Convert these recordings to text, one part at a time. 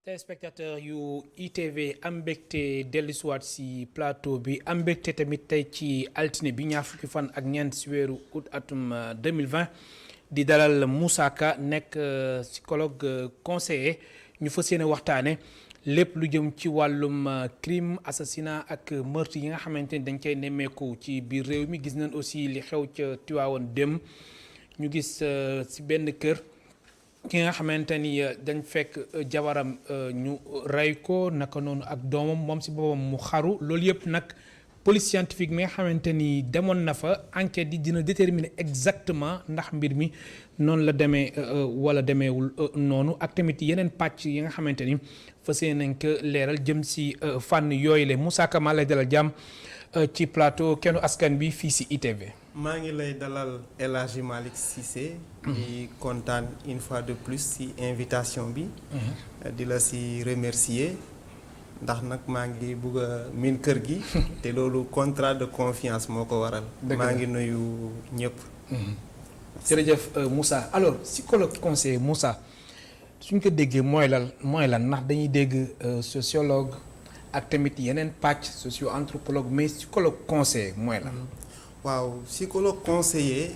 téléspectateur yu ITV am mbégte dellusiwaat si plateau bi am mbégte tamit tey ci altine bi ñaar fukki fan ak ñeent si weeru août atum 2020 di dalal Moussa Ka nekk psychologue conseiller ñu fas yéene waxtaane lépp lu jëm ci wàllum crime assassinat ak meurtre yi nga xamante ni dañ koy nemmeeku ci biir réew mi gis nañ aussi li xew ca Tivaouane dem ñu gis si benn kër ki nga xamante ni dañ fekk jabaram ñu rey ko naka noonu ak doomam moom si boppam mu xaru loolu yëpp nag police scientifique mi nga xamante ni demoon na fa enquête yi dina déterminer exactement ndax mbir mi noonu la demee wala demeewul noonu ak tamit yeneen pàcc yi nga xamante ni fas yéene nañ ko leeral jëm si fànn yooyu la Moussa Ka maa lay dalal jàmm ci plateau Kennu Askan bi fii si ITV. maa ngi lay dalal El Hadji Malick Cissé. di kontaan une fois de plus ci invitation bi. di la ci remercier ndax nag maa ngi bugg a miin kër gi. te loolu contrat de confiance moo ko waral. maa ngi nuyu ñëpp. jërëjëf Moussa alors psychologue conseiller Moussa suñ ko déggee mooy lan ndax dañuy dégg sociologue ak tamit yeneen pàcc socio anthropologue mais psychologue conseiller mooy lan. waaw psychologue conseiller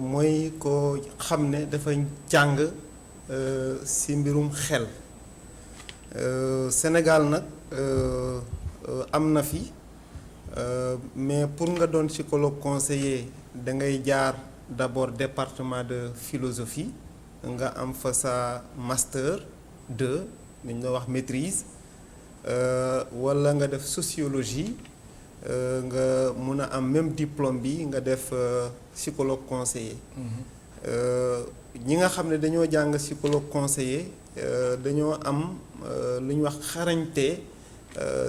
mooy ko xam ne dafa jàng ci mbirum xel Sénégal nag am na fi mais pour nga doon psychologue conseiller da ngay jaar d'abord département de philosophie nga am fa sa master 2 dañ la wax maîtrise walla nga def sociologie nga mun a am même diplôme bi nga def psychologue conseiller. ñi nga xam ne dañoo jàng psychologue conseiller dañoo am lu ñu wax xarañte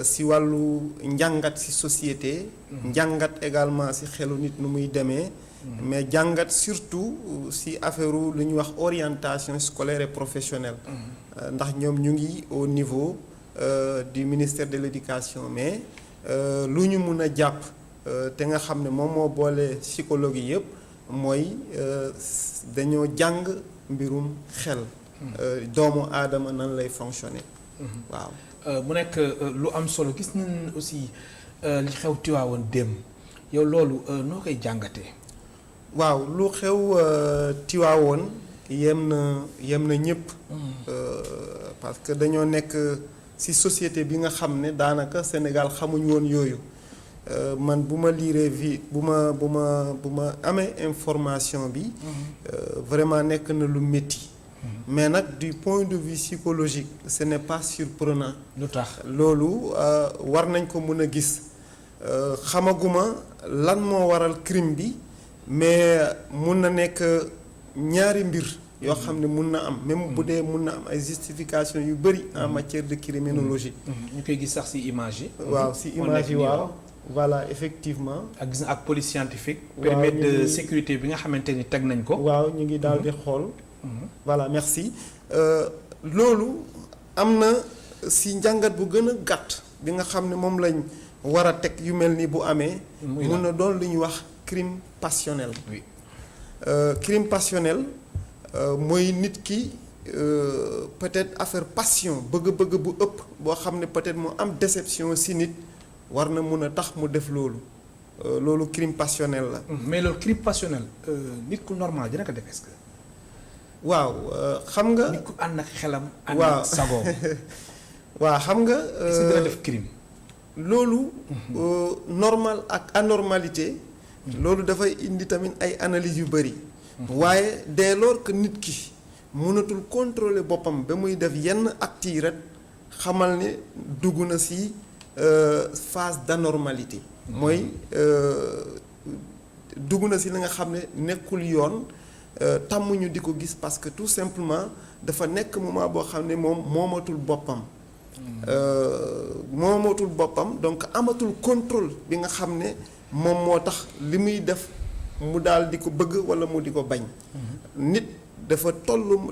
ci wàllu njàngat ci société. njàngat également ci xelu nit nu muy demee. mais jàngat surtout ci affaire lu ñuy wax orientation scolaire et professionnelle. ndax ñoom ñu ngi au niveau du ministère de l'éducation mais. lu ñu mun a jàpp te nga xam ne moom moo boole psychologue yi yëpp mooy dañoo jàng mbirum xel. doomu aadama nan lay fonctionner. waaw. mu nekk lu am solo gis nañ aussi li xew Tivaouane dem yow loolu noo koy jàngatee. waaw lu xew Tivaouane yem na ñëpp. parce que dañoo nekk. ci société bi nga xam ne daanaka Sénégal xamuñ woon yooyu man bu ma liiree bu ma amee information bi vraiment nekk na lu métti mais nag du point de vue psychologique ce n'est pas surprenant. lu tax loolu war nañ ko mën a gis xamaguma lan moo waral crime bi mais mun na nekk ñaari mbir yoo xam ne mun na am même bu dee mun na am ay justification yu bëri en matière de criminologie. ñu koy gis sax ci image yi. waaw ci image yi waaw. voilà effectivement. ak gis ak police scientifique. périmètre de sécurité bi nga xamante ni teg nañ ko. waaw ñu ngi daal di xool. voilà merci loolu am na ci njàngat bu gën a gàtt bi nga xam ne moom lañ war a teg yu mel ni bu amee. mun na doon lu ñuy wax crime passionnel. oui crime passionnel. mooy nit ki peut-être affaire passion bëgg-bëgg bu ëpp boo xam ne peut-être mu am déception ci nit war na mun a tax mu def loolu loolu crime passionnel la. mais loolu crime passionnel nit ku normal dina ko def est-ce que. waaw xam nga. nit ku ànd ak xelam. waaw ànd ak sagoom. waaw xam nga. est-ce que dina def crime. loolu. normal ak anormalité. loolu dafay indi tamit ay analyses yu bari. waaye dès lors que nit ki mënatul contrôler boppam ba muy def yenn actes yi rek xamal ne dugg na ci phase d'anormalité. mooy dugg na ci li nga xam ne nekkul yoon tàmmuñu di ko gis parce que tout simplement dafa nekk moment boo xam ne moom moomatul boppam. moomatul boppam donc amatul contrôle bi nga xam ne moom moo tax li muy def. mu daal di ko bëgg walla mu di ko bañ. nit dafa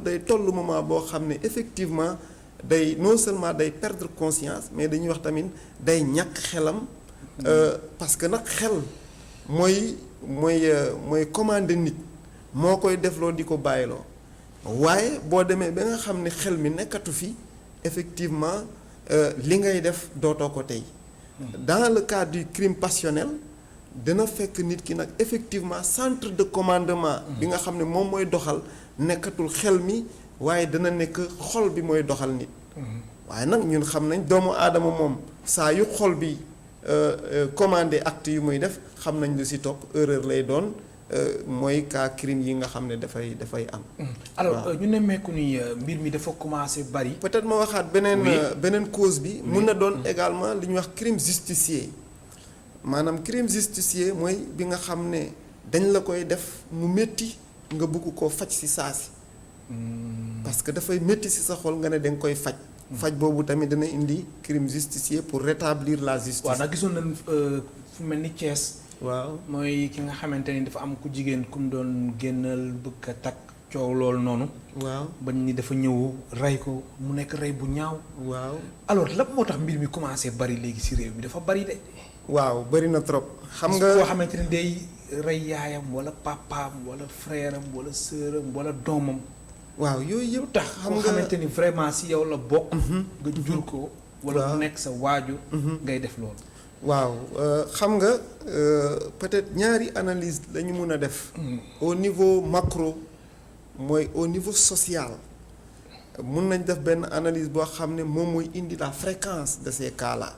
day toll moment boo xam ne effectivement day non seulement day perdre conscience mais dañuy wax tamit day ñàkk xelam. parce que nag xel mooy commander nit moo koy defloo di ko bàyyiloo waaye boo demee ba nga xam ne xel mi nekkatu fi effectivement li ngay def dootoo ko tey. Dans le cas du crime passionnel dina fekk nit ki nag effectivement centre de commandement bi nga xam ne moom mooy doxal nekkatul xel mi waaye dana nekk xol bi mooy doxal nit. waaye nag ñun xam nañ doomu aadama moom saa yu xol bi commandé acte yu muy def xam nañ lu ci topp erreur lay doon mooy cas crime yi nga xam ne dafay am. alors ñu nemmeeku ni mbir mi dafa commencé bari. peut-être ma waxaat beneen cause bi. mun na doon également li ñuy wax crime justicier maanaam crime justicier mooy bi nga xam ne dañ la koy def mu métti nga bugg koo faj ci saasi. parce que dafay métti ci sa xol nga ne da nga koy faj. faj boobu tamit dana indi crime justicier pour rétablir la justice. waaw nag gisoon nañ fu mel ni Thiès. waaw mooy ki nga xamante ni dafa am ku jigéen ku mu doon génnal bëgg a takk coow loolu noonu. waaw bañ ni dafa ñëw rey ko mu nekk rey bu ñaaw. waaw alors lan moo tax mbir mi commencé bari léegi ci réew mi dafa bari de. waaw bari na trop. xam nga koo xamante ni day rey yaayam wala papaam wala frère am wala sœur am wala doomam. waaw yooyu yëpp tax xam nga xamante ni vraiment ci yow la bokk. nga jur ko. wala mu nekk sa waajur. ngay def loolu. waaw xam nga peut-être ñaari analyse la ñu mun a def. au niveau macro mooy au niveau social mun nañ def benn analyse boo xam ne moom mooy indi la fréquence de ces cas-là.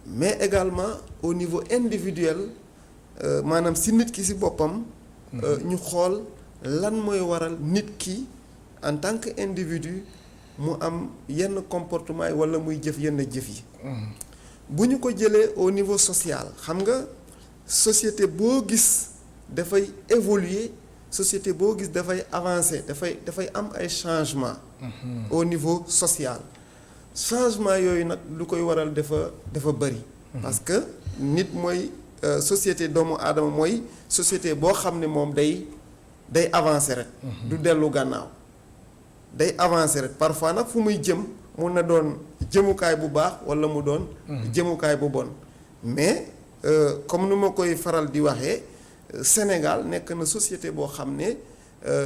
mais également au niveau individuel maanaam ci nit ki ci boppam. ñu xool lan mooy waral nit ki en tant que individu mu am yenn comportement yi walla muy jëf yenn jëf yi. bu ñu ko jëlee au niveau social xam nga société boo gis dafay évoluer société boo gis dafay avancer dafay am ay changements. au niveau social. changement yooyu nag lu koy waral dafa bari. parce que nit mooy société doomu aadama mooy société boo xam ne moom day avancer rek. du dellu gannaaw. day avancer rek parfois nag fu muy jëm mun na doon jëmukaay bu baax walla mu doon. jëmukaay bu bon. mais comme nu ma koy faral di waxee Sénégal nekk na société boo xam ne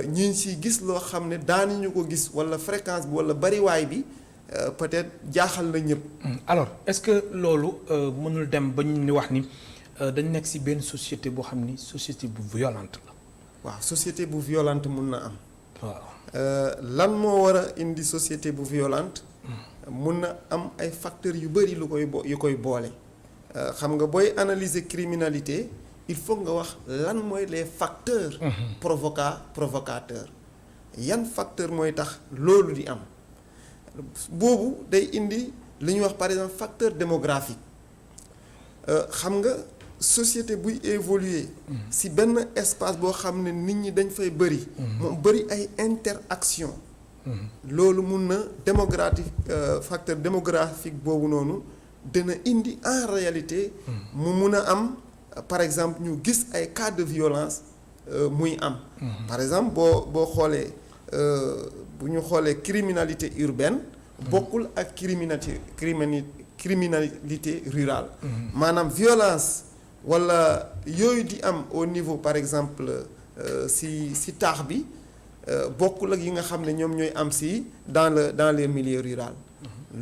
ñu ngi ciy gis loo xam ne daanuñu ko gis walla fréquence bi walla bariwaay bi. peut-être jaaxal na ñëpp. alors est-ce que loolu mënul dem ba ñu ni wax ni dañ nekk ci benn société boo xam ni société bu violente la. waaw société bu violente mun na am. waaw lan moo war a indi société bu violente. mun na am ay facteurs yu bari yu koy boole. xam nga booy analyser criminalité il faut nga wax lan mooy les facteurs. provocateurs yan facteur mooy tax loolu di am. boobu day indi li ñuy wax par exemple facteur démographique xam nga société buy évoluer ci benn espace boo xam ne nit ñi dañ fay bëri moom bëri ay interaction loolu mun na facteur démographique boobu noonu dina indi en réalité mu mun a am par exemple ñu gis ay cas de violence muy am par exemple boo xoolee bu ñu xoolee criminalité urbaine bokkul ak criminalité rurale maanaam violence walla yooyu di am au niveau par exemple ci taax bi bokkul ak yi nga xam ne ñoom ñooy am ci dans les milieux ruraux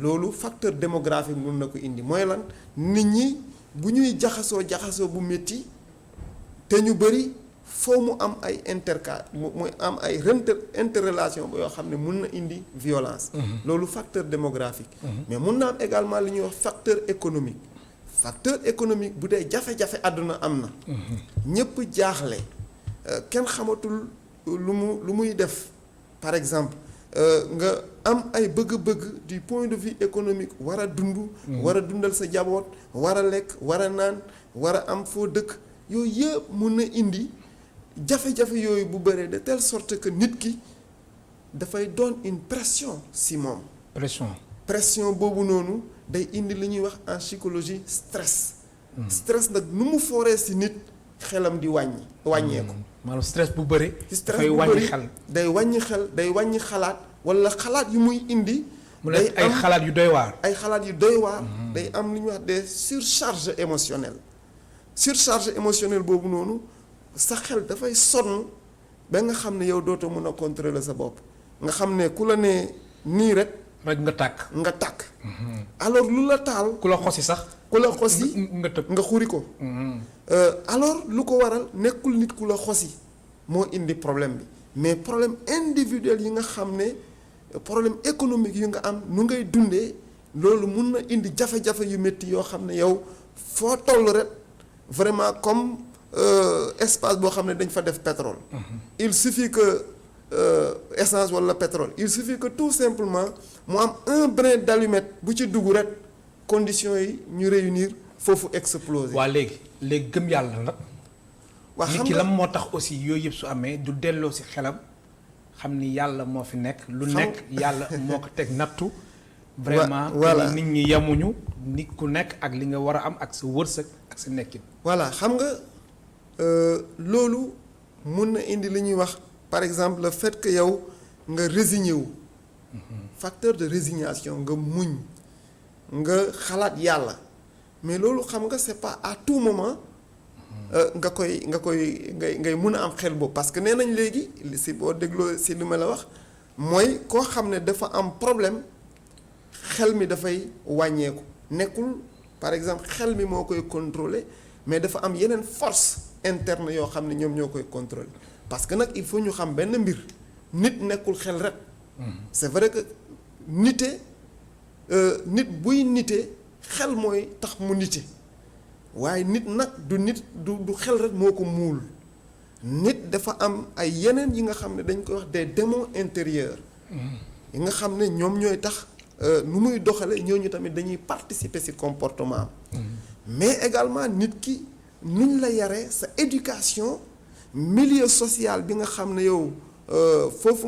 loolu facteur démographique mun na ko indi mooy lan nit ñi bu ñuy jaxasoo bu metti te ñu bari foo mu am ay muy am ay interrelation ba yoo xam ne mun na indi violence. loolu facteur démographique. mais mun na am également li ñuy wax facteur économique. facteur économique bu dee jafe-jafe àdduna am na. ñépp jaaxle kenn xamatul lu muy def par exemple nga am ay bëgg-bëgg du point de vue économique war a dund. war a dundal sa jaboot war a lekk war a naan war a am foo dëkk yooyu yëpp mun na indi. jafe-jafe yooyu bu bëree de telle sorte que nit ki dafay doon une pression ci moom. pression boobu noonu day indi li ñuy wax en psychologie stress. stress nag nu mu fooree ci nit xelam di wàññeeku. maanaam stress bu bëri. dafay wàññi xel day wàññi xel day wàññi xalaat walla xalaat yu muy indi. mu nekk ay xalaat yu doy waar. ay xalaat yu doy waar. day am li ñuy wax des surcharges émotionnelles surcharge émotionnelle boobu noonu. sa xel dafay sonn ba nga xam ne yow dootoo mën a contrôler sa bopp nga xam ne ku la ne nii rek rek nga tàkk. nga tàkk. alors lu la taal. ku la xosi sax. ku la xosi nga tëb nga xuri ko. alors lu ko waral nekkul nit ku la xosi moo indi problème bi mais problème individuel yi nga xam ne problème économique yi nga am nu ngay dundee loolu mun na indi jafe-jafe yu métti yoo xam ne yow foo toll rek vraiment comme espace boo xam ne dañ fa def pétrole. il suffit que essence wala pétrole il suffit que tout simplement mu am un brin d'allumette bu ci dugg rek conditions yi ñu réunir foofu exploser. waa léegi gëm yàlla nag. waa nit xam ki nga lan moo tax aussi yooyu yëpp su amee du delloo si xelam xam ni yàlla moo fi nekk. lu nekk yàlla moo ko teg nattu. vraiment voilà nit ñi yemuñu nit ku nekk ak li nga war a am ak sa wërsëg ak sa nekkin. voilà xam nga loolu mun na indi li ñuy wax par exemple le fait que yow nga résigné wu. facteur de résignation nga muñ nga xalaat yàlla mais loolu xam nga c'est pas à tout moment ngay mun a am xel boobu parce que nee nañ léegi si boo dégloo si li ma la wax mooy koo xam ne dafa am problème xel mi dafay wàññeeku nekkul par exemple xel mi moo koy contrôler mais dafa am yeneen force interne yoo xam ne ñoom ñoo koy contrôler parce que nag il faut ñu xam benn mbir nit nekkul xel rek. c'est vrai que nit buy nite xel mooy tax mu nite waaye nit nag du xel rek moo ko muul nit dafa am ay yeneen yi nga xam ne dañ koy wax des démons intérieurs. yi nga xam ne ñoom ñooy tax nu muy doxale ñooñu tamit dañuy participer ci comportement am. mais également nit ki nuñ la yaree sa éducation milieu social bi nga xam ne yow. foofu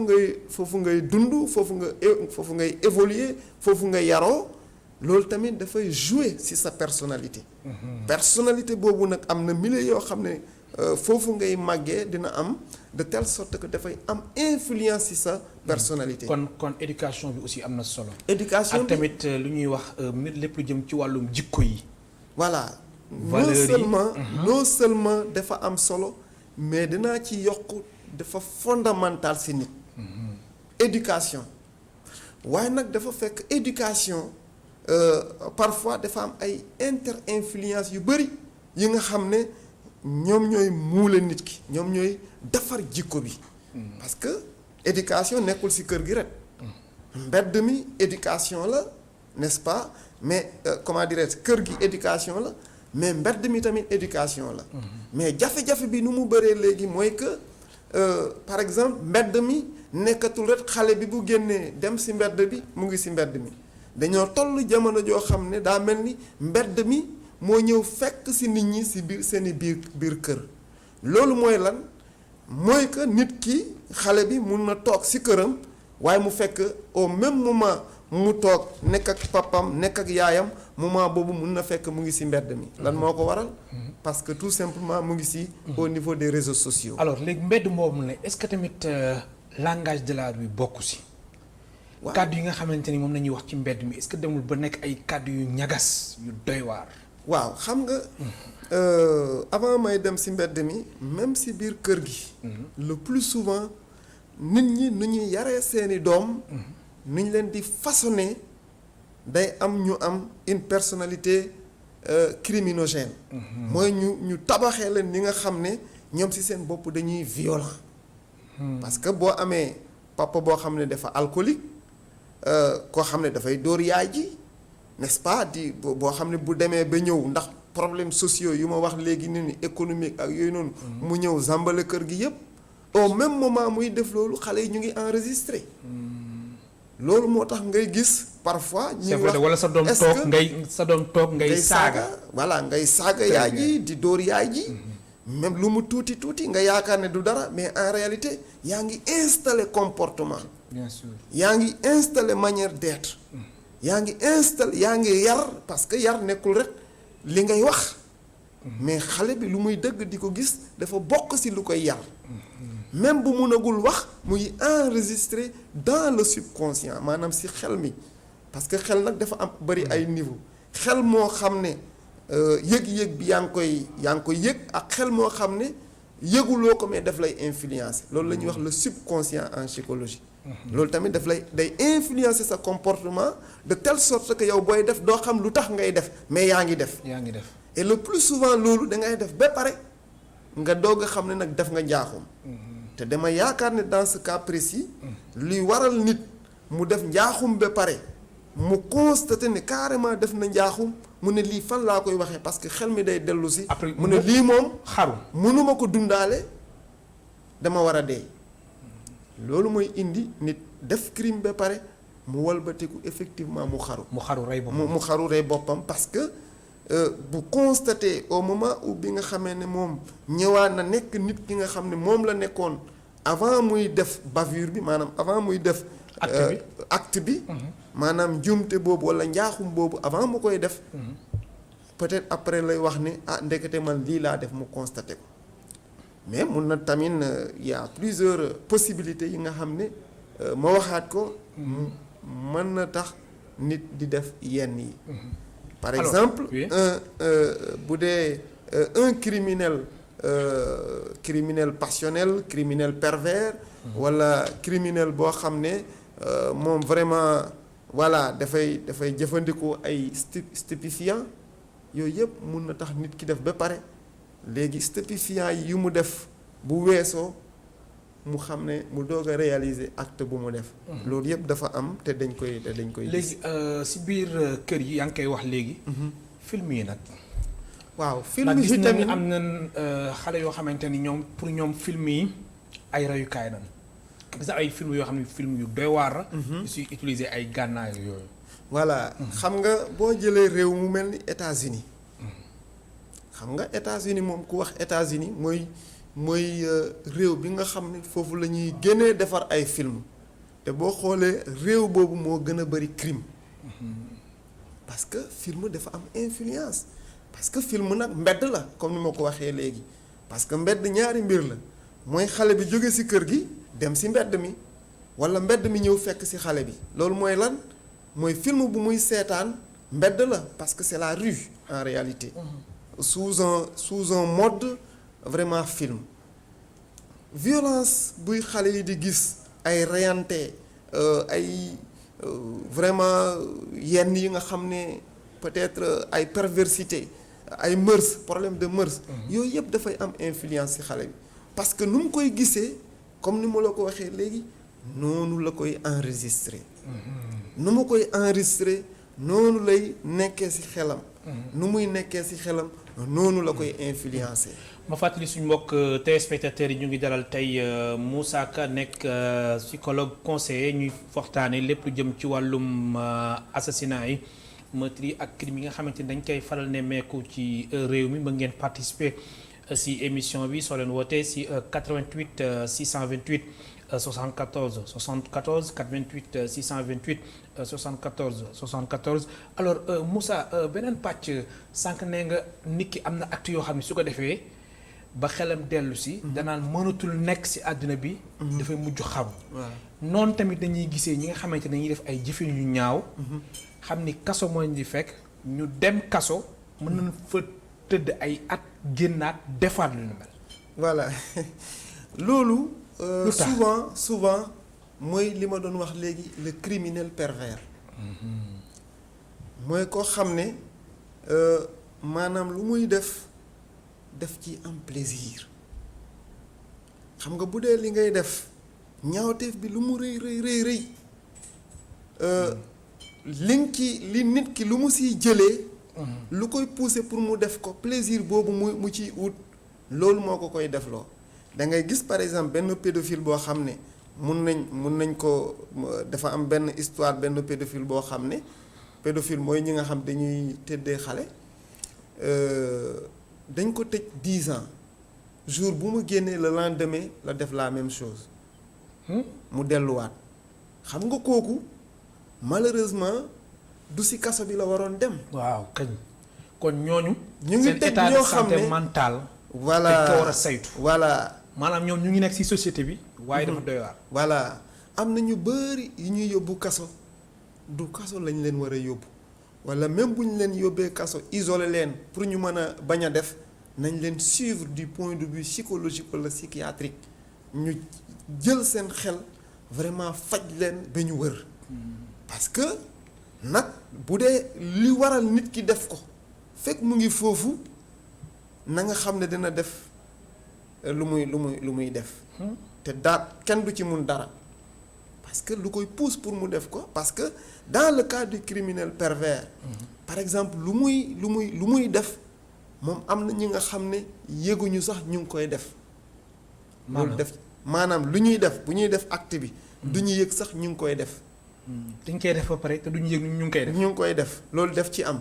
ngay dund foofu ngay évoluer foofu nga yaroo loolu tamit dafay jouer ci sa personnalité. personnalité boobu nag am na milieu yoo xam ne foofu ngay màggee dina am de telle sorte que dafay am influence ci sa personnalité. kon éducation bi aussi am na solo. éducation bi ak tamit lu ñuy wax lépp lu jëm ci wàllum jikko yi. voilà valeurs yi non seulement dafa am solo mais dinaa ci yokk. dafa fondamental ci nit. éducation waaye nag dafa fekk éducation parfois dafa am ay inter-influence yu bari yi nga xam ne ñoom ñooy muule nit ki ñoom ñooy defar jikko bi. parce que éducation nekkul ci kër gi rek. mbedd mi éducation la n'est-ce pas mais comment dirais-je kër gi éducation la mais mbedd mi tamit éducation la. mais jafe-jafe bi nu mu bëree léegi mooy que. par exemple mbedd mi nekkatul rek xale bi bu génnee dem ci mbedd bi mu ngi ci mbedd mi dañoo toll jamono joo xam ne daa mel ni mbedd mi moo ñëw fekk ci nit ñi ci biir seeni biir kër loolu mooy lan mooy que nit ki xale bi mun na toog ci këram waaye mu fekk au même moment mu toog nekk ak papam nekk ak yaayam moment boobu mun na fekk mu ngi ci mbedd mi lan moo ko waral parce que tout simplement mu ngi ci au niveau des réseaux sociaux. alors léegi mbedd moomu ne est-ce que tamit langage de la rue bokku ci. waaw kàddu yi nga xamante ni moom la ñuy wax ci mbedd mi est-ce que demul ba nekk ay kàddu yu ñagas yu doy waar. waaw xam nga avant may dem ci mbedd mi même ci biir kër gi. le plus souvent nit ñi nu ñuy yaree seeni doom. nu ñu leen di façonner day am ñu am une personnalité criminogène. mooy ñu tabaxee leen ni nga xam ne ñoom ci seen bopp dañuy violent. parce que boo amee papa boo xam ne dafa alcoolique koo xam ne dafay dóor yaay ji n'est-ce pas di boo xam ne bu demee ba ñëw ndax problèmes sociaux yu ma wax léegi ni économique ak yooyu noonu. mu ñëw zambale kër gi yépp au même moment muy def loolu xale yi ñu ngi enregistré. loolu moo tax ngay gis parfois. ñuy wax wala sa doom toog ngay saaga. voilà ngay saaga yaay ji di dóor yaay ji. même lu mu tuuti nga yaakaar ne du dara mais en réalité yaa ngi installer comportement. bien sûr yaa ngi installer manière d'être. yaa ngi yar parce que yar nekkul rek li ngay wax. mais xale bi lu muy dëgg di ko gis dafa bokk ci lu koy yar. même bu mënagul wax muy enregistrer dans le subconscient maanaam ci xel mi parce que xel nag dafa am bari ay niveau xel moo xam ne yëg-yëg bi yaa ngi koy yëg ak xel moo xam ne yëguloo ko mais daf lay influencer loolu la ñuy wax le subconscient en psychologie loolu tamit daf lay day influencer sa comportement de telle sorte que yow booy def doo xam lu tax ngay def mais yaa ngi def. yaa ngi def et le plus souvent loolu da ngay def ba pare nga doog a xam ne nag def nga njaaxum. te dama yaakaar ne dans ce cas précis. luy waral nit mu def njaaxum ba pare mu constater ne carrément def na njaaxum mu ne lii fan laa koy waxee parce que xel mi day dellu si. après mu ne lii moom. xaru mënuma ko dundaale dama war a dee. loolu mooy indi nit def crime ba pare mu walbatiku effectivement mu xaru. mu xaru rey boppam mu xaru rey boppam parce que bu constaté au moment où bi nga xamee ne moom ñëwaat na nekk nit ki nga xam ne moom la nekkoon avant muy def bavure bi maanaam avant muy def. acte bi maanaam njuumte boobu walla njaaxum boobu avant mu koy def. peut-être après lay wax ne ah ndekete man lii laa def mu constaté ko. mais mun na tamit y a plusieurs possibilités yi nga xam ne ma waxaat ko. mën na tax nit di def yenn yi. par exemple bu dee un criminel criminel passionnel criminel pervers. walla criminel boo xam ne moom vraiment voilà dafay jëfandikoo ay stupéfiants yooyu yëpp mun na tax nit ki def ba pare. léegi stupéfiants yi yu mu def bu weesoo mu xam ne mu doog a réaliser acte bu mu def. loolu yëpp dafa am te dañ koy léegi si biir kër yi yaa ngi koy wax léegi. film yi nag. waaw film yi tamit am na xale yoo xamante ni ñoom pour ñoom film yi ay rayukaay nan gis ay film yoo xam ne film yu doy waar la. yu si utiliser ay gànnaay yooyu. voilà xam nga boo jëlee réew mu mel ni États-Unis xam nga États-Unis moom ku wax États-Unis mooy réew bi nga xam ne foofu la ñuy génnee defar ay film te boo xoolee réew boobu moo gën a bari crime parce que film dafa am influence parce que film nag mbedd la comme ni ma ko waxee léegi parce que mbedd ñaari mbir la mooy xale bi jóge ci kër gi dem ci mbedd mi walla mbedd mi ñëw fekk ci xale bi loolu mooy lan mooy film bu muy seetaan mbedd la parce que c'est la rue en réalité. sous un mode vraiment film violence buy xale yi di gis ay reyante ay vraiment yenn yi nga xam ne peut-être ay perversité ay mœurs problème de mœurs yooyu yëpp dafay am influence ci xale bi parce que nu mu koy gisee comme ni ma la ko waxee léegi noonu la koy enregistrer nu mu koy enregistrer noonu lay nekkee ci xelam nu muy nekkee ci xelam noonu la koy influencer. ma fàttali suñu mbokk téléspectateurs yi ñu ngi dalal tey Moussa Ka nekk psychologue conseiller ñuy waxtaane lépp lu jëm ci wàllum assassinat yi meurtre yi ak crime yi nga xamante ni dañ koy faral ne meeku ci réew mi ba ngeen participer si émission bi soo leen wootee si 88 628 74 74 88 628 74 74 alors Moussa beneen pàcc sànq nee nga nit ki am na acte yoo xam ne su ko defee ba xelam dellu si. danaan mënatul nekk si àdduna bi. dafay mujj xaru. noonu tamit dañuy gisee ñi nga xamante ne dañuy def ay jëfin yu ñaaw. xam ni kaso moo di fekk ñu dem kaso mën nañ fa tëdd ay at génnaat defaat lu ñu mel. voilà loolu. souvent mooy li ma doon wax léegi le criminel pervers. mooy koo xam ne maanaam lu muy def ci am plaisir xam nga bu dee li ngay def ñaawteef bi lu mu rëy li nit ki lu mu siy jëlee. lu koy pousser pour mu def ko plaisir boobu mu ciy ut loolu moo ko koy defloo. da ngay gis par exemple benn pédophile boo xam ne mun nañ ko dafa am benn histoire benn pédophile boo xam ne pédophile mooy ñi nga xam dañuy tëddee xale dañ ko tëj 10 ans jour bu mu génnee le lendemain la def la même chose mu delluwaat xam nga kooku malheureusement du ci kaso bi la waroon dem. waaw kañ kon ñooñu. ñu ngi tëj ñoo xam ne seen état de santé mentale. voilà dañ ko war a saytu. voilà. maanaam ñoom ñu ngi nekk ci société bi. waaye dafa doy waar. voilà am na ñu bari yu ñuy yóbbu kaso du kaso lañ leen war a yóbbu walla même bu ñu leen yóbbee kaso isolé leen pour ñu mën a bañ a def nañ leen suivre du point de vue psychologique walla psychiatrique ñu jël seen xel vraiment faj leen ba ñu wër parce que nag bu dee li waral nit ki def ko fekk mu ngi foofu na nga xam ne dina def lu muy def te kenn du ci mun dara parce que lu koy pousse pour mu def ko parce que dans le cas du criminel pervers par exemple lu muy def moom am na ñi nga xam ne yëguñu sax ñu ngi koy def loolu def maanaam lu ñuy def bu ñuy def acte bi du ñu yëg sax ñu ngi koy def dañ koy def ba pare te duñu yëg ñu ngi koy def ñu ngi koy def loolu def ci am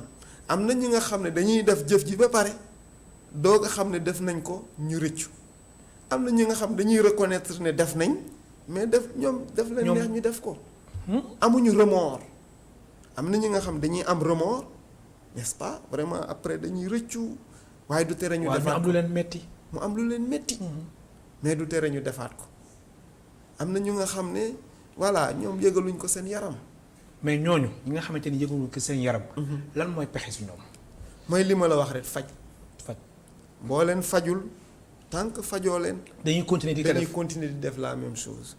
na ñi nga xam ne dañuy def jëf ji ba pare doog a xam ne def nañ ko ñu rëccu am na ñi nga xam dañuy reconnaître ne def nañ mais def leen neex ñu def ko amuñu remords am na ñi nga xam dañuy am remords n'est-ce pas vraiment après dañuy rëccu waaye du tere ñu defaat ko mu am lu leen metti mais du tere ñu defaat ko am na ñu nga xam ne voilà ñoom yëgaluñ ko seen yaram mais ñooñu ñi nga xamante ni yëgaluñ ko seen yaram lan mooy pexe si ñoom mooy li ma la wax rek faj boo leen fajul tant que fajoo leen dañuy continuer di def la même chose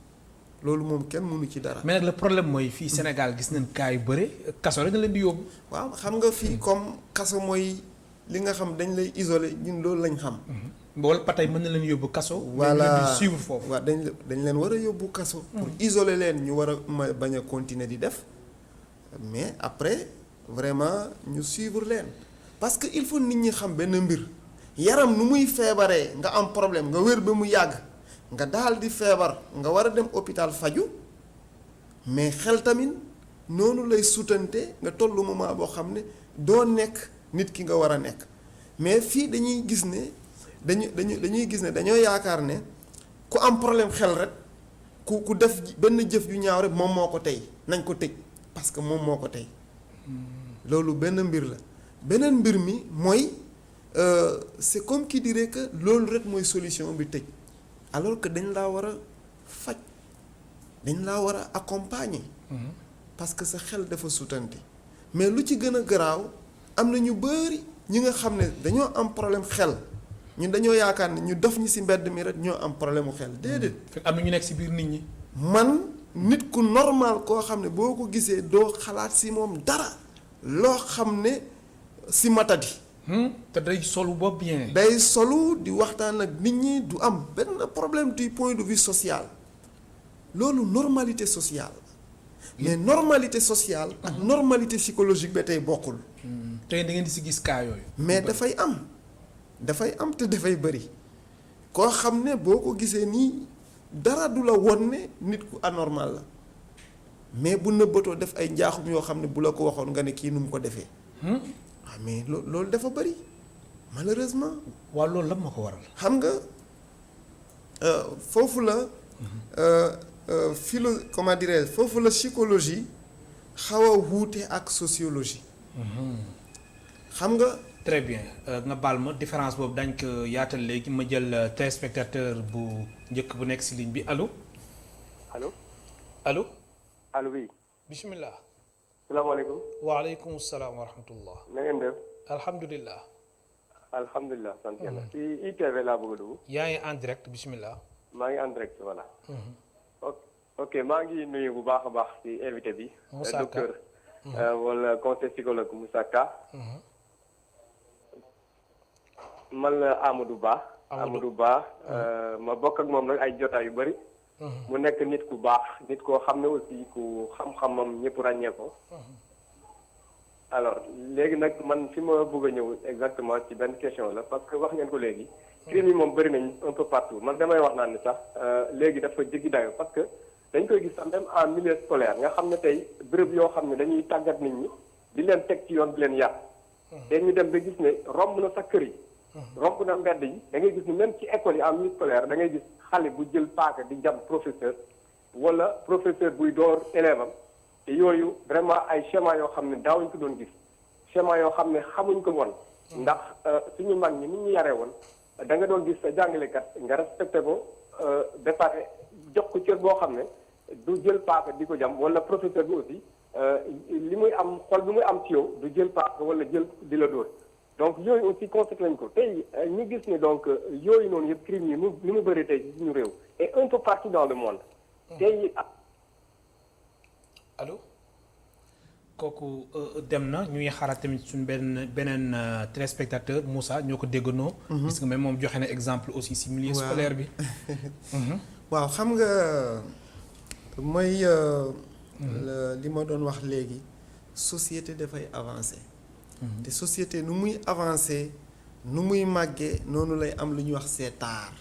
loolu moom kenn mënu ci dara mais nag le problème mooy fii Sénégal gis nañ cas yu bëre kaso rek nga leen di yóbbu waaw xam nga fii comme kaso mooy li nga xam dañ lay isolé ñun loolu lañ xam wala ba tey mën na leen yóbbu kaso voilà suivre foofu waaw dañ leen war a yóbbu kaso pour isoler leen ñu war a bañ a continuer di def mais après vraiment ñu suivre leen parce que il faut nit ñi xam benn mbir yaram nu muy feebaree nga am problème nga wér ba mu yàgg nga daal di feebar nga war a dem hôpital faju mais xel tamit noonu lay sutante nga tollu moment boo xam ne doo nekk nit ki nga war a nekk mais fii dañuy gis ne dañoo yaakaar ne ku am problème xel rek ku def benn jëf yu ñaaw rek moom moo ko tey nañ ko tëj parce que moom moo ko tey loolu benn mbir la beneen mbir mi mooy c'est comme qui dirait que loolu rek mooy solution bi tëj alors que dañ laa war a faj dañ laa war a accompagner parce que sa xel dafa sutante mais lu ci gën a garaaw am na ñu bari ñi nga xam ne dañoo am problème xel ñun dañoo yaakaar ne ñu dof ñi ci mbedd mi rek ñoo am problème mu xel déedéet. am na ñu nekk ci biir nit ñi. man nit ku normal koo xam ne boo ko gisee doo xalaat ci moom dara loo xam ne ci matadi. te day solu ba bien. day solu di waxtaan ak nit ñi du am benn problème du point de vue social loolu normalité sociale mais normalité sociale ak normalité psychologique ba tey bokkul. tey da ngeen di ci gis cas yooyu. mais dafay am te dafay bëri koo xam ne boo ko gisee nii dara du la won ne nit ku anormal la mais bu nëbbatoo def ay njaaxum yoo xam ne bu la ko waxoon nga ne kii nu mu ko defee. waaw mais loolu dafa bëri malheureusement. waaw loolu lan ma ko waral. xam nga foofu la foofu la psychologie xaw a wuute ak sociologie. xam nga. très bien nga baal ma différence boobu dañ ko yaatal léegi ma jël téléspectateur bu njëkk bu nekk ci ligne bi allo. allo. allo oui. bismillah. salaamaaleykum. waaleykum salaam wa rahmatullah. na ngeen def. alhamdulilah. alhamdulilah sant yàlla. ci ITV laa bëgg a dugg. yaa ngi en direct bismillah. maa ngi en direct voilà. ok maa ngi nuyu bu baax a baax ci invité bi. Moussa Ka docteur. wala conseil psychologue Moussa Ka. man la Amadou Ba. Amadou Ba ma bokk ak moom nag ay jotaay yu bari. mu nekk nit ku baax nit koo xam ne aussi ku xam-xamam ñëpp ràññee ko. alors léegi nag man fi ma bëgg a ñëw exactement ci benn question la parce que wax ngeen ko léegi. crime yi moom bëri nañ un peu partout man damay wax naan ni sax léegi dafa jéggi dayo parce que dañ koy gis sax même en milieu scolaire nga xam ne tey béréb yoo xam ne dañuy tàggat nit ñi di leen teg ci yoon di leen yàq. te ñu dem ba gis ne romb na sa kër yi. romb na mbedd yi da ngay gis ni même ci école yi en milieu scolaire da ngay gis xale bu jël paaka di jam professeur wala professeur buy door élève am te yooyu vraiment ay schéma yoo xam ne daawuñ ko doon gis schéma yoo xam ne xamuñ ko woon ndax suñu mag ñi nit ñu yaree woon da nga doon gis sa jàngalekat nga respecté ko ba pare jox ko cër boo xam ne du jël paaka di ko jam wala professeur bi aussi li muy am xol bi muy am ci yow du jël paaka wala jël di la dóor donc yooyu aussi constaté nañ ko tey ñu gis ne donc yooyu noonu yëpp crime yi ni mu bëri tey ci suñu réew et un peu partout dans le monde tey allo kooku dem na ñuy xaaraat tamit suñ beneen téléspectateur Moussa ñoo ko déggandoo. parce que même moom joxe na exemple aussi si milieu scolaire bi. waaw xam nga mooy li ma doon wax léegi société dafay avancer. te société nu muy avancer nu muy màggee noonu lay am lu ñuy wax ses tares.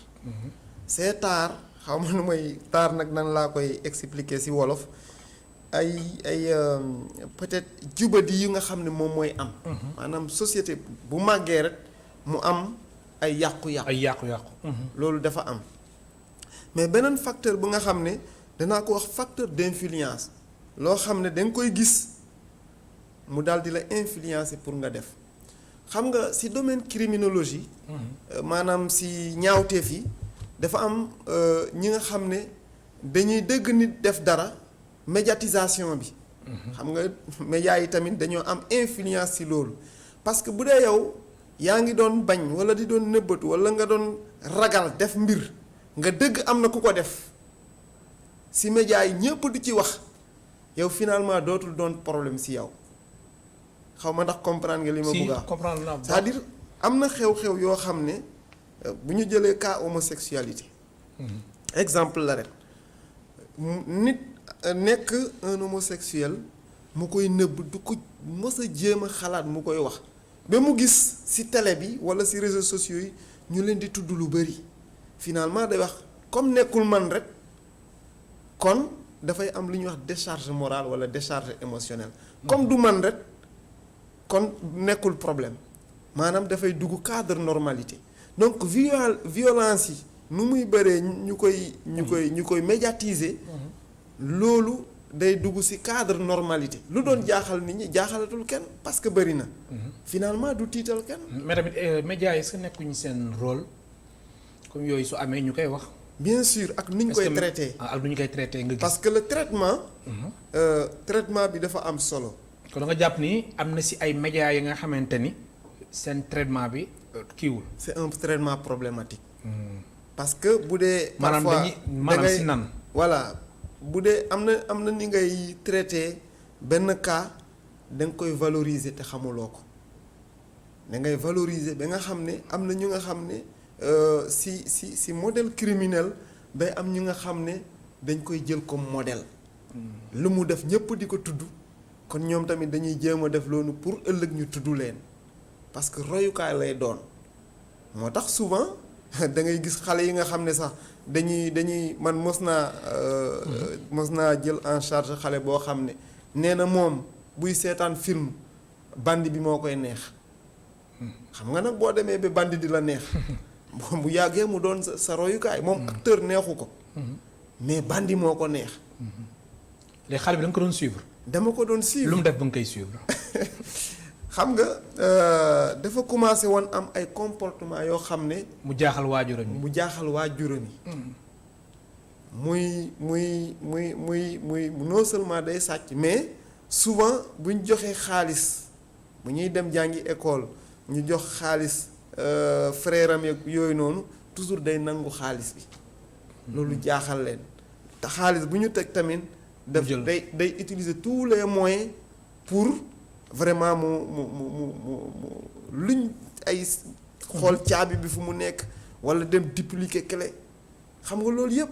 ses tares xaw ma nu may taar nag nan laa koy expliquer ci wolof ay peut-être jubadi yi nga xam ne moom mooy am. maanaam société bu màggee rek mu am ay yàqu-yàqu. ay yàqu-yàqu. loolu dafa am mais beneen facteur bu nga xam ne danaa ko wax facteur d'influence loo xam ne da nga koy gis mu daal di la influencer pour nga def xam nga ci domaine criminologie. maanaam ci ñaawteef yi dafa am ñi nga xam ne dañuy dëgg nit def dara médiatisation bi. xam nga médias yi tamit dañoo am influence ci loolu parce que bu dee yow yaa ngi doon bañ walla di doon nëbbatu walla nga doon ragal def mbir nga dëgg am na ku ko def ci médias yi ñépp di ci wax yow finalement dootul doon problème ci yow xaw ma ndax comprendre nga li ma bëgg a comprendre naa c'est-à-dire am na xew-xew yoo xam ne bu ñu jëlee cas homosexualité. exemple la rek nit nekk un homosexuel mu koy nëbb du ko mës a jéem a xalaat mu koy wax ba mu gis ci télé bi walla ci réseaux sociaux yi ñu leen di tudd lu bari finalement day wax comme nekkul man rek kon dafay am lu ñuy wax décharge morale walla décharge émotionnelle comme du man rek kon nekkul problème maanaam dafay dugg cadre normalité donc violence yi nu muy bëree ñu koy médiatiser loolu day dugg ci cadre normalité lu doon jaaxal nit ñi jaaxalatul kenn parce que bëri na finalement du tiital kenn. mais tamit médias yi est-ce que nekkuñu seen rôle comme yooyu su amee ñu koy wax. bien sûr ak ni ñu koy traité. ak nu ñu koy traité nga gis. parce que le traitement. traitement bi dafa am solo. kon nga jàpp ni am na ci ay médias yi nga xamante ni seen traitement bi kiiwul. c'est un traitement problématique. parce que bu dee. parfois maanaam ci nan. voilà bu dee am na ni ngay traité benn cas da nga koy valoriser te xamuloo ko da ngay valoriser ba nga xam ne am na ñu nga xam ne ci modèle criminel day am ñu nga xam ne dañ koy jël comme modèle. lu mu def ñépp di ko tudd kon ñoom tamit dañuy jéem a def loolu pour ëllëg ñu tudd leen parce que royukaay lay doon moo tax souvent. da ngay gis xale yi nga xam ne sax dañuy man mos naa jël en charge xale boo xam ne nee na moom buy seetaan film bandi bi moo koy neex xam nga nag boo demee ba bandi di la neex bu yàggee mu doon sa royukaay moom acteur neexu ko mais bandi moo ko neex. léegi xale bi da nga ko doon suivre. dama ko doon suivre lu mu def ba nga koy suivre. xam nga dafa commencé woon am ay comportement yoo xam ne. mu jaaxal waajuram yi. mu jaaxal waajuram yi. muy non seulement day sàcc mais souvent bu ñu joxee xaalis bu ñuy dem jàngi école ñu jox xaalis frère am yooyu noonu toujours day nangu xaalis bi. loolu jaaxal leen te xaalis bu ñu teg tamit. daf day utiliser tous les moyens pour. vraiment mu luñ ay xool caabi bi fu mu nekk walla dem dupliquer clé xam nga loolu yëpp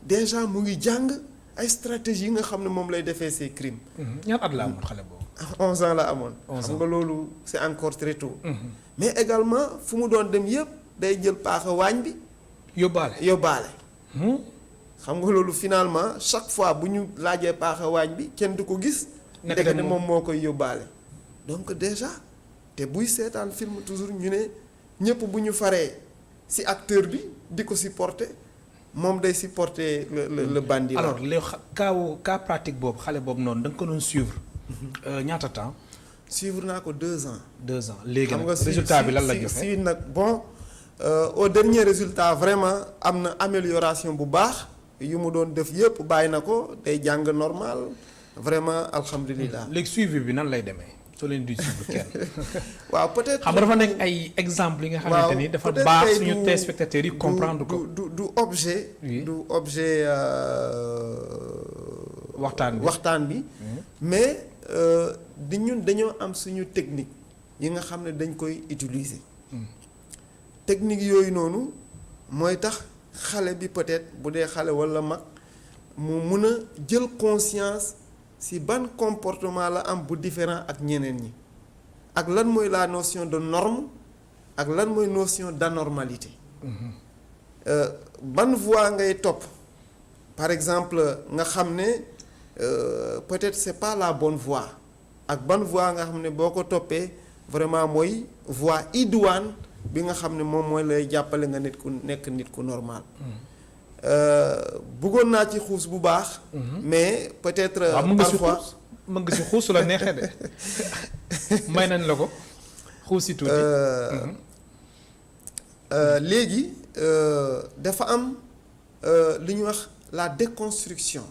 déjà mu ngi jàng ay stratégie yi nga xam ne moom lay defee ses crimes. ñaata at la amoon xale boobu. 11 ans la amoon. xam nga loolu c'est encore très tôt. mais également fu mu doon dem yëpp day jël paaxa waañ bi. yóbbaale. xam nga loolu finalement chaque fois bu ñu laajee paaxa waañ bi kenn du ko gis. nekk ne moom moo koy yóbbaale donc déjà te buy seetaan film toujours ñu ne ñëpp bu ñu faree ci acteur bi di ko supporter moom day supporter le bandit. alors les cas pratique boobu xale boobu noonu da nga ko doon suivre ñaata temps. suivre naa ko 2 ans. 2 ans léegi nag résultat bi lan la joxe si nag bon au dernier résultat vraiment am na amélioration bu baax yu mu doon def yëpp bàyyi na ko day jàng normal. vraiment alhamdulilah. léegi suivi bi nan lay demee soo leen di suivre kenn. waaw peut-être. xam nga dafa nekk ay exemples yi nga xamante ni dafa baax suñu téléspectateurs yi comprendre ko. du objet. oui du objet waxtaan bi mais di ñun dañoo am suñu technique yi nga xam ne dañ koy utiliser technique yooyu noonu mooy tax xale bi peut-être bu dee xale walla mag mu mun a jël conscience ci ban comportement la am bu différent ak ñeneen ñi ak lan mooy la notion de norme ak lan mooy notion d'anormalité ban voie ngay topp par exemple nga xam ne peut-être c'est pas la bonne voie ak ban voie nga xam ne boo ko toppee vraiment mooy voie idoine bi nga xam ne moom mooy lay jàppale nga nekk nit ku normal bëggoon naa ci xuus bu baax mais peut-être parfois mën nga si xuus su la neexee de may nañ la ko xuus si tuuti léegi dafa am li ñuy wax la déconstruction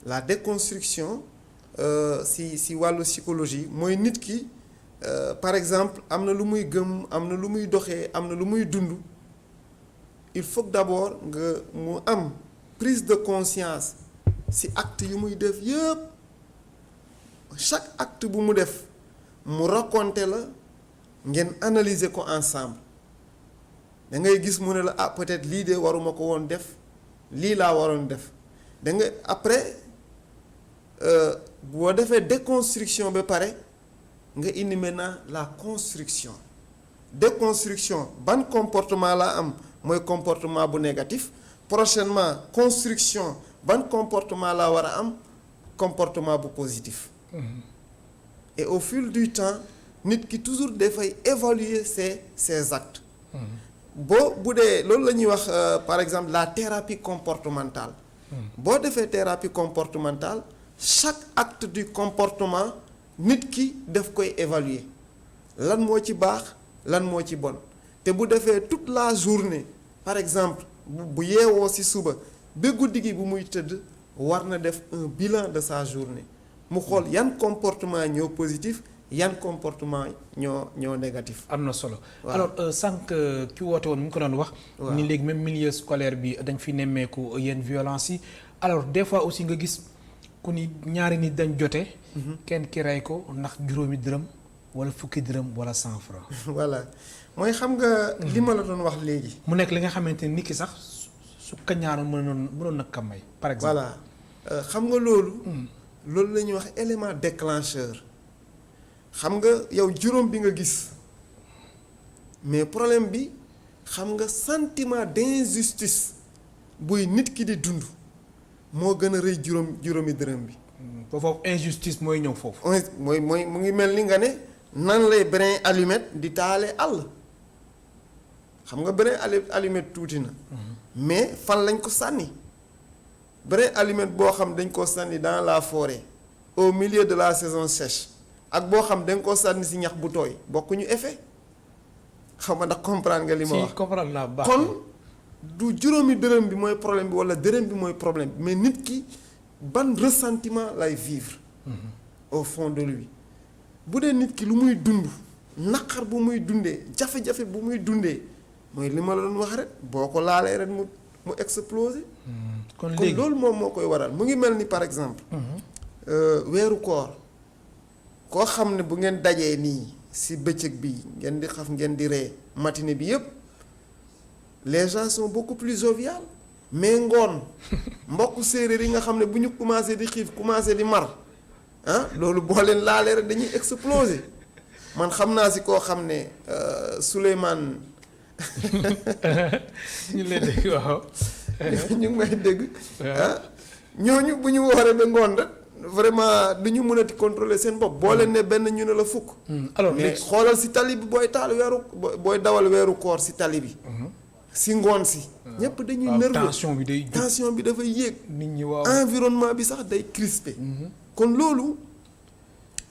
la déconstruction si wàllu psychologie mooy nit ki par exemple am na lu muy gëm am na lu muy doxee am na lu muy dund il faut que d'abord nga mu am prise de conscience si acte yu muy def yëpp chaque acte bu mu def mu raconter la ngeen analyser ko ensemble da ngay gis mu ne la ah peut-être lii de waruma ko woon def lii laa waroon def da nga après boo defee déconstruction ba pare nga indi maintenant la construction déconstruction ban comportement laa am mooy comportement bu négatif prochainement construction ban comportement laa war a am comportement bu positif et au fil du temps nit ki toujours dafay évaluer ses actes bu dee loolu la ñuy wax par exemple la thérapie comportementale boo defee thérapie comportementale chaque acte du comportement nit ki daf koy évaluer lan moo ci baax lan moo ci bon te bu defee toute la journée par exemple bu yeewoo ci suba ba guddi gi bu muy tëdd war na def un bilan de sa journée mu xool yan comportement ñoo positif yan comportement ñoo négatif. am na solo alors sànq ki woote woon mu ngi ko doon wax. ni léegi même milieu scolaire bi dañ fi nemmeeku yenn violence yi alors des fois aussi nga gis ku ni ñaari nit dañ jote. kenn ki rey ko ndax juróomi dërëm wala fukki dërëm wala 100 francs. voilà mooy xam nga. li ma la doon wax léegi. mu nekk li nga xamante ni nit ki sax su ko ñaanoon mënoon na ko may. par exemple voilà xam nga loolu. loolu la ñuy wax élément déclencheur. xam nga yow juróom bi nga gis mais problème bi xam nga sentiment d'injustice buy nit ki di dund moo gën a rëy juróomi dërëm bi. foofu injustice mooy ñëw foofu. mooy mu ngi mel ni nga ne nan lay brin allumette di taale àll xam nga brin allumette tuuti na. mais fan lañ ko sànni brin allumette boo xam dañ ko sànni dans la forêt au milieu de la saison sèche. ak boo xam da nga koo sànni si ñax bu tooy bokkuñu effet xam nga ndax comprendre nga li ma wax. si comprendre naa baax kon du juróomi dërëm bi mooy problème bi wala dërëm bi mooy problème bi mais nit ki ban ressentiment lay vivre. au fond de lui bu dee nit ki lu muy dund naqar bu muy dundee jafe-jafe bu muy dundee mooy li ma la doon wax rek boo ko laalee rek mu exploser. kon loolu moom moo koy waral mu ngi mel ni par exemple. weeru koor. koo xam ne bu ngeen dajee nii ci bëccëg bi ngeen di xaf ngeen di ree matinée bi yépp les gens sont beaucoup plus jovial mais ngoon mbokk séeréer yi nga xam ne bu ñu commencé di xiif commencé di mar ah loolu boo leen laalee rek dañuy exploser man xam naa ci koo xam ne Souleymane ñu lay dégg waaw. ñu ngi may dégg. ah ñooñu bu ñu wooree ba ngoon rek. vraiment du ñu mën a contrôler seen bopp boo leen ne benn ñu ne la fukk. alors mais xoolal ci tali bi booy taal booy dawal weeru koor ci tali bi. ci ngoon si. ñëpp dañuy nerveux tension bi dafay yéeg. nit ñi waaw environnement bi sax day crispé. kon loolu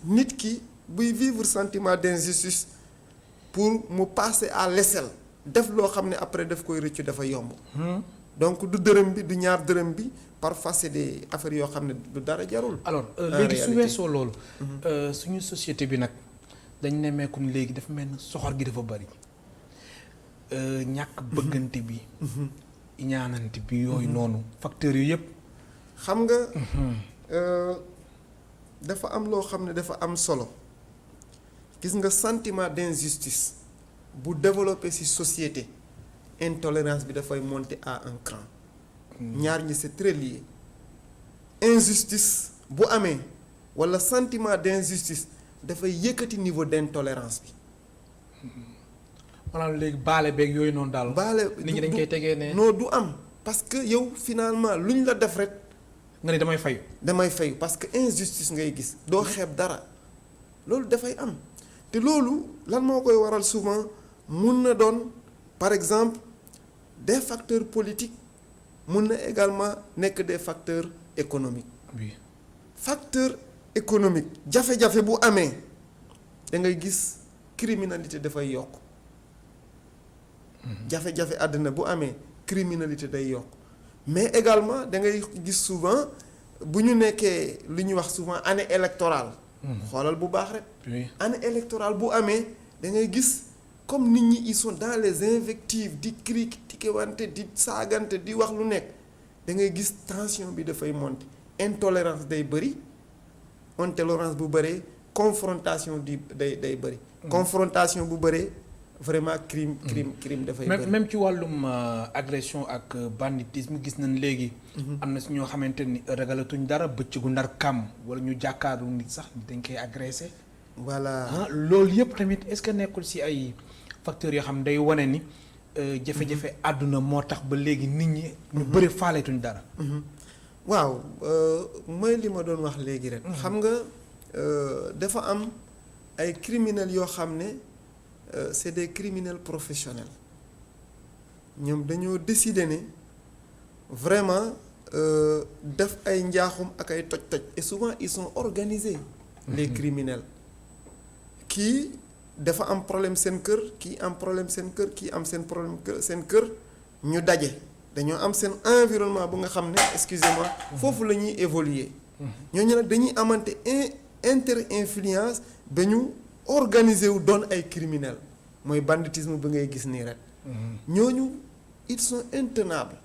nit ki buy vivre sentiment d'injustice pour mu passer à l'échelle def loo xam ne après daf koy rëccu dafa yomb. donc du dërëm bi du ñaar dërëm bi. parfois c'est des affaires yoo xam ne du dara jarul. alors léegi su weesoo loolu. suñu société bi nag dañ nemmeeku ni léegi dafa mel ni soxor gi dafa bari ñàkk bëggante bi. ñaanante bi yooyu noonu facteurs yu yëpp xam nga dafa am loo xam ne dafa am solo gis nga sentiment d'injustice bu développé ci société intolérance bi dafay monter à un cran ñaar ñi c'est très lié injustice bu amee walla sentiment d'injustice dafay yëkkati niveau d'intolérance bi maanaam léegi baale beeg yooyu noonu daal. baale nit ñi dañ koy tegee ne. non du am parce que yow finalement luñ la def rek. nga ne damay fayu. damay fayu parce que injustice ngay gis doo xeeb dara loolu dafay am te loolu lan moo koy waral souvent mun na doon par exemple des facteurs politiques mun na également nekk des facteurs économiques. oui facteur économique jafe-jafe bu amee da ngay gis criminalité dafay yokk. jafe-jafe àddina bu amee criminalité day yokk mais également da ngay gis souvent bu ñu nekkee li ñuy wax souvent année électorale. xoolal bu baax rek. oui année électorale bu amee da ngay gis comme nit ñi ils sont dans les invectives di critiquer wante di saagante di wax lu nekk da ngay gis tension bi dafay monter intolérance day bëri intolérance bu bëree confrontation day bëri. confrontation bu bëree. vraiment crime dafay bëri. même ci wàllum agression ak banditisme gis nañ léegi. am na si ñoo xamante ni ragalatuñ dara bëccëgu ndar kam wala ñu jàkkaaru nit sax dañ koy agressé. voilà loolu yëpp tamit est-ce que nekkul si ay facteurs yoo xam ne day wane ni jafe-jafe àdduna moo tax ba léegi nit ñi. ñu bëri faaletuñ dara. waaw mooy li ma doon wax léegi rek. xam nga dafa am ay criminels yoo xam ne. C'est des criminels professionnels ñoom dañoo décider ne vraiment def ay njaaxum ak ay toj-toj et souvent ils sont organisés. les criminels kii dafa am problème seen kër kii am problème seen kër kii am seen problème seen kër ñu daje dañoo am seen environnement bu nga xam ne excusez-moi foofu la ñuy évoluer ñooñu nag dañuy amante inter-influence ba ñu organiser wu doon ay criminels mooy banditisme bi ngay gis nii rek. ñooñu ils sont intenables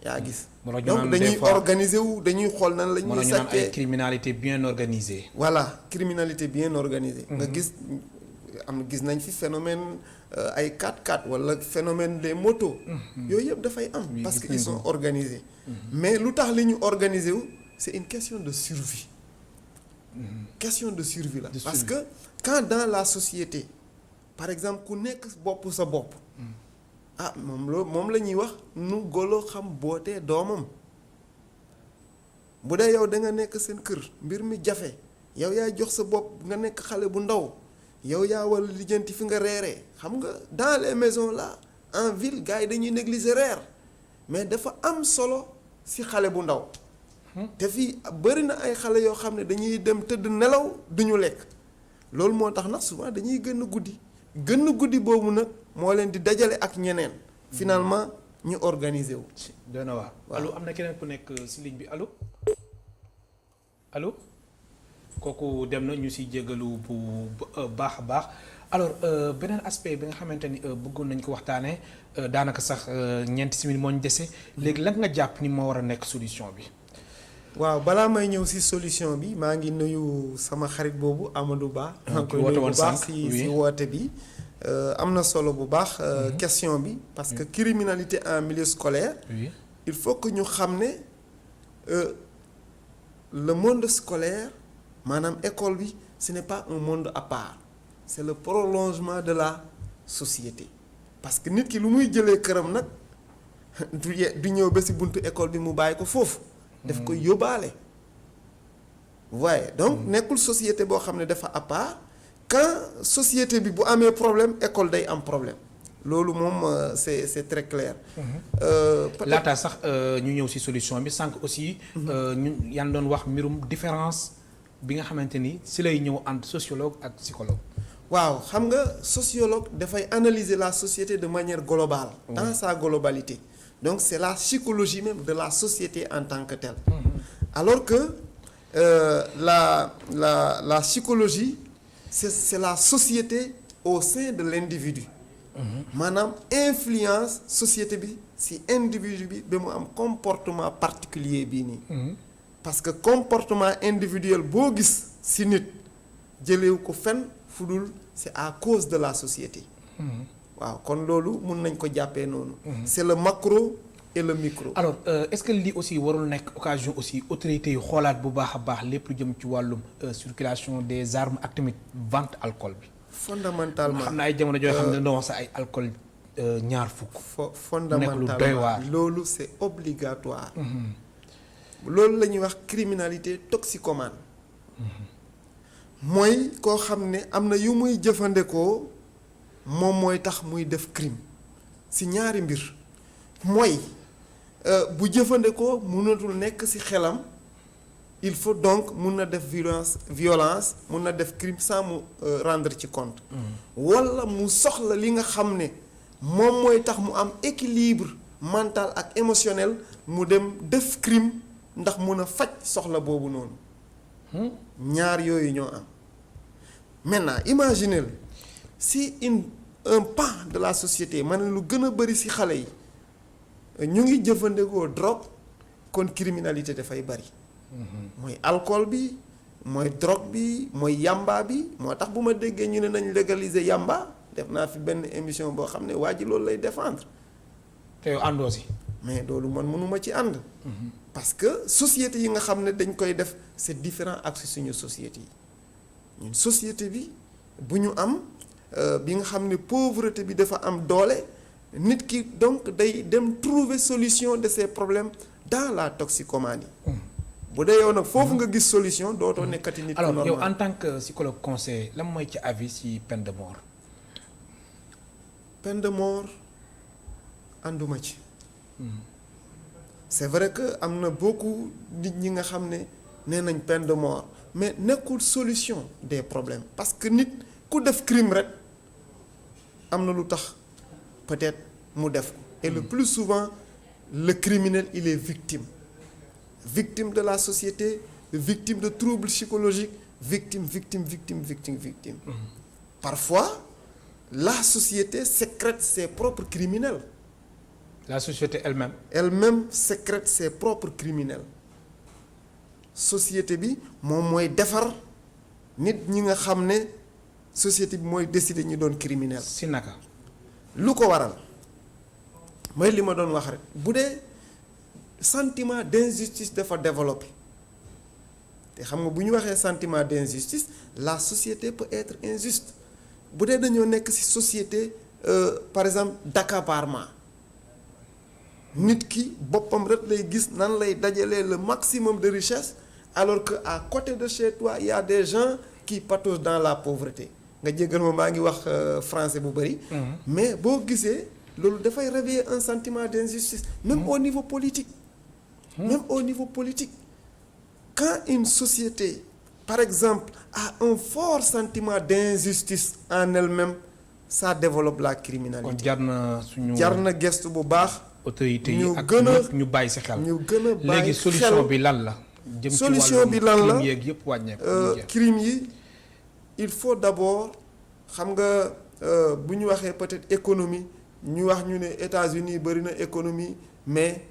yaa gis. donc dañuy organiser wu dañuy xool nan la ñuy sàccee ay criminalité bien organisée. voilà criminalité bien organisée. nga gis nañ fi phénomène ay 4x4 wala phénomène des motos. yooyu yëpp dafay am. parce que ils sont organisés. mais lu tax li ñu organiser wu c'est une question de survie. question de survie la. parce que quand dans la société par exemple ku nekk bopp sa bopp. moom la ñuy wax nu golo xam bootee doomam bu dee yow da nga nekk seen kër mbir mi jafe yow yaa jox sa bopp nga nekk xale bu ndaw yow yaa war a lijjanti fi nga reeree xam nga dans les maisons là en ville gars yi dañuy négliger reer mais dafa am solo si xale bu ndaw. te fii bëri na ay xale yoo xam ne dañuy dem tëdd nelaw duñu lekk loolu moo tax nag souvent dañuy gën guddi boobu nag moo leen di dajale ak ñeneen finalement ñu organiser wu. doy na waar. allo am na keneen ku nekk si ligne bi allo kooku dem na ñu si jégalu bu baax a baax alors beneen aspect bi nga xamante ni bëggoon nañ ko waxtaanee daanaka sax ñeenti simili moo ñu dese léegi lan nga jàpp ni moo war a nekk solution bi. waaw balaa may ñëw ci solution bi maa ngi nuyu sama xarit boobu Amadou Ba. maa ngi koy nuyu bu baax ci woote bi. am na solo bu baax. question bi parce que criminalité en milieu scolaire. il faut que ñu xam ne le monde scolaire maanaam école bi ce n'est pas un monde à part c'est le prolongement de la société parce que nit ki lu muy jëlee këram nag du ñëw ba ci buntu école bi mu bàyyi ko foofu. daf koy yóbbaale. waaye donc nekkul société boo xam ne dafa à part quand société bi bu amee problème école day am problème loolu moom c'est très clair. laataa sax ñu ñëw ci solution bi sànq aussi. ñu yan doon wax mbirum différence bi nga xamante ni ci lay ñëw entre sociologue ak psychologue. waaw xam nga sociologue dafay analyser la société de manière globale. dans sa globalité. donc c'est la psychologie même de la société en tant que telle. alors que la psychologie c'est la société au sein de l'individu. maanaam influence société bi ci individu bi ba mu am comportement particulier bii nii parce que comportement individuel boo gis ci nit jëlewu ko fenn fu dul c'est à cause de la société waaw kon loolu mun nañ ko jàppee noonu c'est le macro et le micro. alors est-ce que lii aussi warul nekk occasion aussi autorités yu xoolaat bu baax a baax lépp lu jëm ci wàllum circulation des armes ak tamit vente alcool bi. fondamentalement xam na ay jamono joo xam ne dañoo wax sax ay alcool ñaar fukk. fondamentalement loolu c'est obligatoire. loolu la ñuy wax criminalité toxicomane. mooy koo xam ne am na yu muy jëfandikoo moom mooy tax muy def crime ci ñaari mbir mooy. bu jëfandikoo mënatul nekk ci xelam il faut donc mun na def violence mun na def crime sans mu rendre ci compte walla mu soxla li nga xam ne moom mooy tax mu am équilibre mental ak émotionnel mu dem def crime ndax mun a faj soxla boobu noonu ñaar yooyu ñoo am maintenant imaginez si un pan de la société man lu gën a bari ci xale yi ñu ngi jëfandikoo drogue kon criminalité dafay bari mooy alcool bi mooy drogue bi mooy yamba bi moo tax bu ma déggee ñu ne nañ légaliser yamba def naa fi benn émission boo xam ne waa ji loolu lay défendre. te yow àndoo si. mais loolu man mënuma ci ànd. parce que société yi nga xam ne dañ koy def c'est différent ak suñu société yi ñun société bi bu ñu am bi nga xam ne pauvreté bi dafa am doole. nit ki donc day dem trouver solution de ces problèmes dans la toxicomanie. bu dee yow nag foofu nga gis solution dootoo nekkati nit ku normal. alors yow en tant que psychologue conseiller lan mooy ci avis ci peine de mort. peine de mort ànduma ci. c'est vrai que am na beaucoup nit ñi nga xam ne nee nañ peine de mort mais nekkul solution des problèmes parce que nit ku def crime rek am na lu tax. peut-être mu def ko et le plus souvent le criminel il est victime de la société victime de troubles psychologiques victime parfois la société sécrète ses propres criminels la société elle-même sécrète ses propres criminels société bi moom mooy defar nit ñi nga xam ne société bi mooy décider ñu doon criminel si naka lu ko waral mooy li ma doon wax rek bu dee sentiment d'injustice dafa développé te xam nga bu ñu waxee sentiment d'injustice la société peut être injuste bu dee dañoo nekk ci société par exemple d'accaparement nit ki boppam rek lay gis nan lay dajalee le maximum de richesse alors que à côté de chez toi il y a des gens qui pataugent dans la pauvreté nga jéggal ma maa ngi wax français bu bari. mais boo gisee loolu dafay réveiller un sentiment d'injustice même au niveau politique. même au niveau politique quand une société par exemple a un fort sentiment d'injustice en elle-même ça développe la criminalité. kon jar na gestu bu baax. autorités yi ak ñëpp ñu bàyyi si xel. ñu gën a bàyyi xel léegi solution bi lan la. jëm ci solution bi lan la crime yeeg yëpp wàññeeku. crime yi il faut d'abord xam nga bu ñu waxee peut-être économie ñu wax ñu ne États-Unis bari na économie mais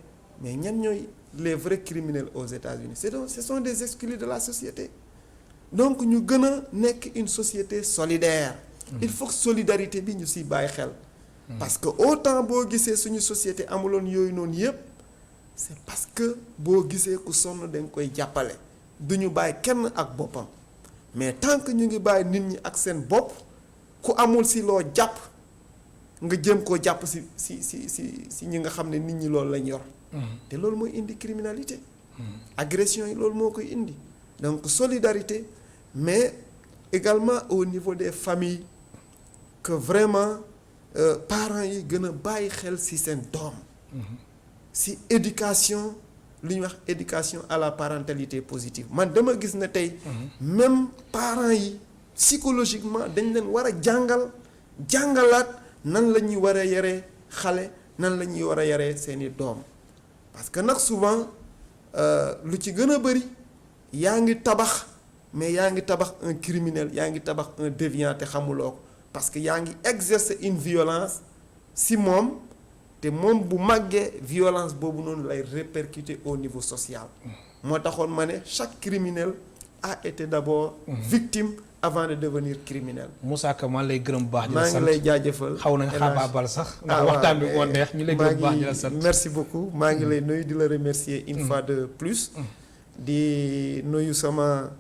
ñan ñooy les vrais criminels aux États-Unis ce sont des exclus de la société donc ñu gën a nekk une société solidaire. il faut que solidarité bi ñu siy bàyyi xel. parce que autant boo gisee suñu société amuloon yooyu noonu yépp c'est parce que boo gisee ku sonn dañ koy jàppale du ñu bàyyi kenn ak boppam mais tant que ñu ngi bàyyi nit ñi ak seen bopp ku amul si loo jàpp nga jëm koo jàpp si ñi nga xam ne nit ñi loolu lañ yor. te loolu mooy indi criminalité. agression yi loolu moo koy indi donc solidarité mais également au niveau des familles que vraiment. Parents yi gën a bàyyi xel ci seen doom ci éducation li ñuy wax éducation à la parentalité positive man dama gis ne tey même parents yi psychologiquement dañ leen war a jàngalaat nan la ñuy war a yaree xale nan la ñuy war a yaree seeni doom parce que nag souvent lu ci gën a bari yaa ngi tabax mais yaa ngi tabax un criminel yaa ngi tabax un déviant te xamuloo ko parce que yaa ngi exercer une violence si moom te moom bu màggee violence boobu noonu lay répercuter au niveau social moo taxoon ma ne chaque criminel a été d'abord victime avant de devenir criminel. Moussa Ka maa lay gërëm bu baax. di la sant maa ngi lay jaajëfal. xaw nañ xaabaabal sax. ndax waxtaan bi moo neex ñu lay gërëm bu baax di la sant. merci beaucoup maa ngi lay nuyu di la remercier une fois de plus. di nuyu sama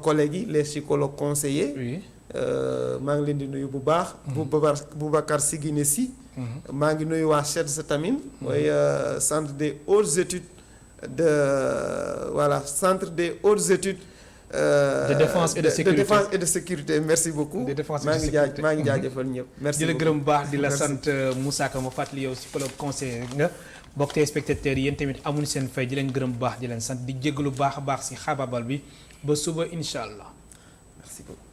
collègues yi les psychologues conseillers. oui. maa ngi leen di nuyu bu baax. Boubacar Sigine Sy. maa ngi nuyu waa CHEDS tamit. mooy centre des hautes études centre des hautes études. de défense et de sécurité de défense et de sécurité merci beaucoup. de défense et de sécurité maa ngi jaajëfal ñëpp. merci beaucoup di la gërëm baax di la merci. sant Moussa Ka ma fàttali yow psychologue conseiller nga bokk téléspectateurs yi yéen tamit amuñu seen fay di leen gërëm baax di leen sant di jégalu baax a baax si xaabaabal bi ba suba incha allah. merci beaucoup.